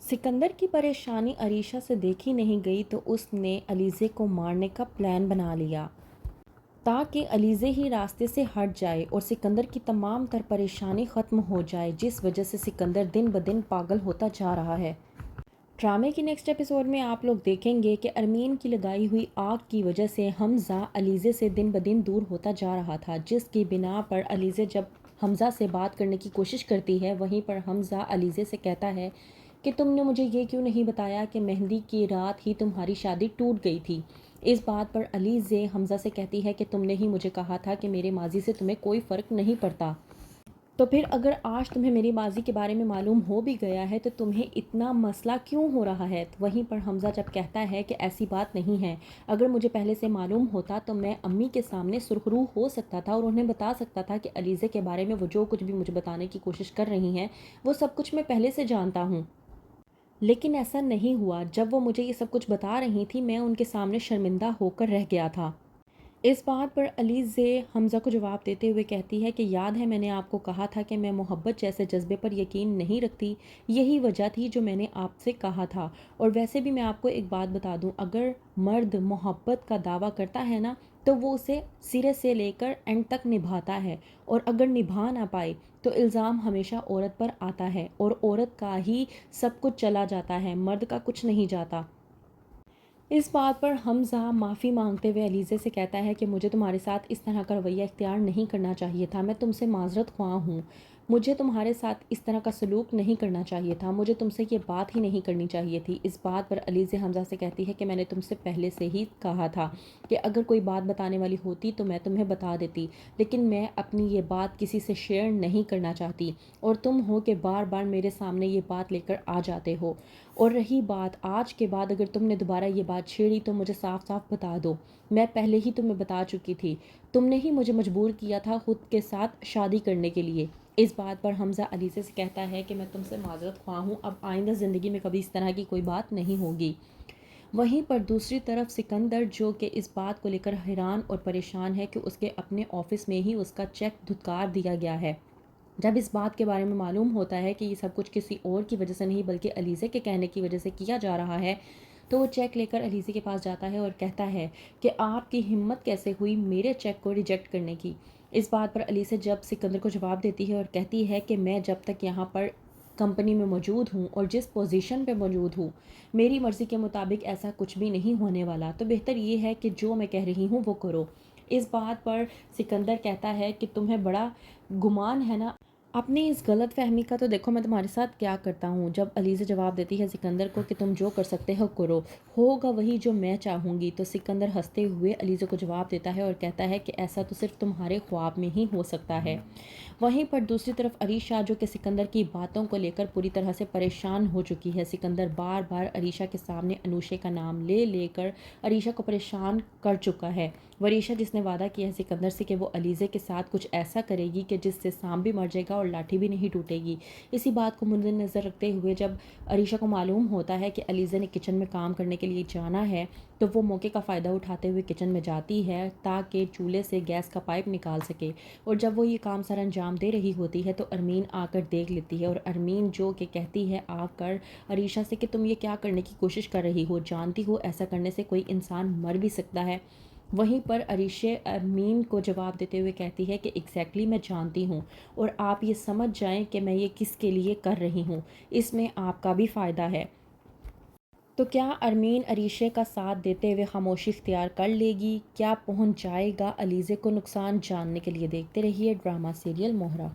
सिकंदर की परेशानी अरीशा से देखी नहीं गई तो उसने अलीज़े को मारने का प्लान बना लिया ताकि अलीज़े ही रास्ते से हट जाए और सिकंदर की तमाम तर परेशानी ख़त्म हो जाए, जिस वजह से सिकंदर दिन ब दिन पागल होता जा रहा है। ड्रामे की नेक्स्ट एपिसोड में आप लोग देखेंगे कि अरमीन की लगाई हुई आग की वजह से हमज़ा अलीज़े से दिन ब दिन दूर होता जा रहा था, जिसकी बिना पर अलीज़े जब हमज़ा से बात करने की कोशिश करती है, वहीं पर हमज़ा अलीज़े से कहता है कि तुमने मुझे ये क्यों नहीं बताया कि मेहंदी की रात ही तुम्हारी शादी टूट गई थी। इस बात पर अलीज़े हमज़ा से कहती है कि तुमने ही मुझे कहा था कि मेरे माजी से तुम्हें कोई फ़र्क नहीं पड़ता, तो फिर अगर आज तुम्हें मेरी माजी के बारे में मालूम हो भी गया है तो तुम्हें इतना मसला क्यों हो रहा है। तो वहीं पर हमज़ा जब कहता है कि ऐसी बात नहीं है, अगर मुझे पहले से मालूम होता तो मैं अम्मी के सामने सुरखरू हो सकता था और उन्हें बता सकता था कि अलीज़े के बारे में वो जो कुछ भी मुझे बताने की कोशिश कर रही हैं वो सब कुछ मैं पहले से जानता हूँ। लेकिन ऐसा नहीं हुआ। जब वो मुझे ये सब कुछ बता रही थी मैं उनके सामने शर्मिंदा होकर रह गया था। इस बात पर अलीज़े हमज़ा को जवाब देते हुए कहती है कि याद है मैंने आपको कहा था कि मैं मोहब्बत जैसे जज्बे पर यकीन नहीं रखती, यही वजह थी जो मैंने आपसे कहा था। और वैसे भी मैं आपको एक बात बता दूं, अगर मर्द मोहब्बत का दावा करता है ना तो वो उसे सिरे से लेकर एंड तक निभाता है, और अगर निभा ना पाए तो इल्ज़ाम हमेशा औरत पर आता है और औरत का ही सब कुछ चला जाता है, मर्द का कुछ नहीं जाता। इस बात पर हमज़ा माफ़ी मांगते हुए अलीज़े से कहता है कि मुझे तुम्हारे साथ इस तरह का रवैया इख्तियार नहीं करना चाहिए था, मैं तुमसे माज़रत ख्वाह हूँ। मुझे तुम्हारे साथ इस तरह का सलूक नहीं करना चाहिए था, मुझे तुमसे ये बात ही नहीं करनी चाहिए थी। इस बात पर अलीज़े हमज़ा से कहती है कि मैंने तुमसे पहले से ही कहा था कि अगर कोई बात बताने वाली होती तो मैं तुम्हें बता देती, लेकिन मैं अपनी ये बात किसी से शेयर नहीं करना चाहती, और तुम हो कि बार बार मेरे सामने ये बात लेकर आ जाते हो। और रही बात आज के बाद अगर तुमने दोबारा ये बात छेड़ी तो मुझे साफ साफ बता दो, मैं पहले ही तुम्हें बता चुकी थी, तुमने ही मुझे मजबूर किया था खुद के साथ शादी करने के लिए। इस बात पर हमज़ा अलीज़े से कहता है कि मैं तुमसे माजरत ख्वाह हूँ, अब आइंदा ज़िंदगी में कभी इस तरह की कोई बात नहीं होगी। वहीं पर दूसरी तरफ सिकंदर जो कि इस बात को लेकर हैरान और परेशान है कि उसके अपने ऑफिस में ही उसका चेक धुतकार दिया गया है। जब इस बात के बारे में मालूम होता है कि ये सब कुछ किसी और की वजह से नहीं बल्कि अलीज़े के कहने की वजह से किया जा रहा है, तो वो चेक लेकर अलीज़े के पास जाता है और कहता है कि आपकी हिम्मत कैसे हुई मेरे चेक को रिजेक्ट करने की। इस बात पर अलीज़े जब सिकंदर को जवाब देती है और कहती है कि मैं जब तक यहाँ पर कंपनी में मौजूद हूँ और जिस पोजीशन पे मौजूद हूँ, मेरी मर्ज़ी के मुताबिक ऐसा कुछ भी नहीं होने वाला, तो बेहतर ये है कि जो मैं कह रही हूँ वो करो। इस बात पर सिकंदर कहता है कि तुम्हें बड़ा गुमान है ना अपनी इस गलत फहमी का, तो देखो मैं तुम्हारे साथ क्या करता हूँ। जब अलीज़ा जवाब देती है सिकंदर को कि तुम जो कर सकते हो करो, होगा वही जो मैं चाहूँगी, तो सिकंदर हंसते हुए अलीज़ा को जवाब देता है और कहता है कि ऐसा तो सिर्फ तुम्हारे ख्वाब में ही हो सकता है। वहीं पर दूसरी तरफ अरीशा जो कि सिकंदर की बातों को लेकर पूरी तरह से परेशान हो चुकी है। सिकंदर बार बार अरीशा के सामने अनुषे का नाम ले लेकर अरीशा को परेशान कर चुका है। वरीशा जिसने वादा किया है सिकंदर से कि वो अलीज़े के साथ कुछ ऐसा करेगी कि जिससे सांप भी मर जाएगा और लाठी भी नहीं टूटेगी। इसी बात को मद्देनज़र रखते हुए जब अरीशा को मालूम होता है कि अलीज़े ने किचन में काम करने के लिए जाना है, तो वो मौके का फ़ायदा उठाते हुए किचन में जाती है ताकि चूल्हे से गैस का पाइप निकाल सके। और जब वो ये काम सर अंजाम दे रही होती है तो अरमीन आकर देख लेती है, और अरमीन जो कि कहती है आकर अरीशा से कि तुम ये क्या करने की कोशिश कर रही हो, जानती हो ऐसा करने से कोई इंसान मर भी सकता है। वहीं पर अरीशे अरमीन को जवाब देते हुए कहती है कि एग्जैक्टली मैं जानती हूँ, और आप ये समझ जाएं कि मैं ये किसके लिए कर रही हूँ, इसमें आपका भी फ़ायदा है। तो क्या अरमीन अरीशे का साथ देते हुए खामोशी इख्तियार कर लेगी, क्या पहुँच जाएगा अलीज़े को नुकसान? जानने के लिए देखते रहिए ड्रामा सीरियल मोहरा।